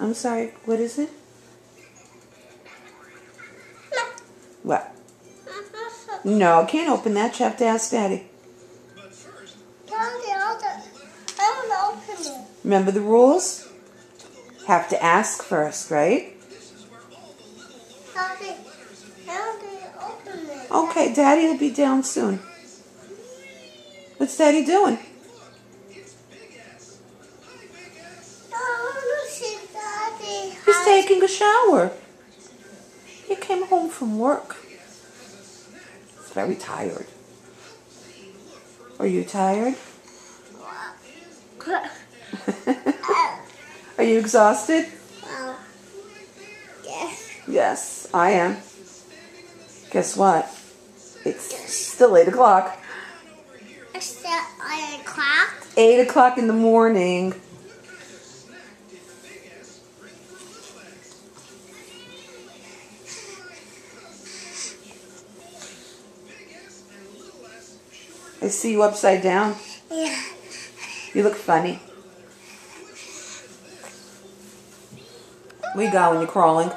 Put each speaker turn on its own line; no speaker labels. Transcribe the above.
I'm sorry, what is it? What? No, I can't open that. You have to ask Daddy.
I don't open it.
Remember the rules? Have to ask first, right?
How do you open it?
Okay, Daddy will be down soon. What's Daddy doing?
I want to see Daddy.
He's taking a shower. He came home from work. He's very tired. Are you tired? Are you exhausted?
Yes.
Yes, I am. Guess what? It's still 8 o'clock.
It's still 8 o'clock.
8 o'clock in the morning. I see you upside down.
Yeah.
You look funny. Where you going? You crawling?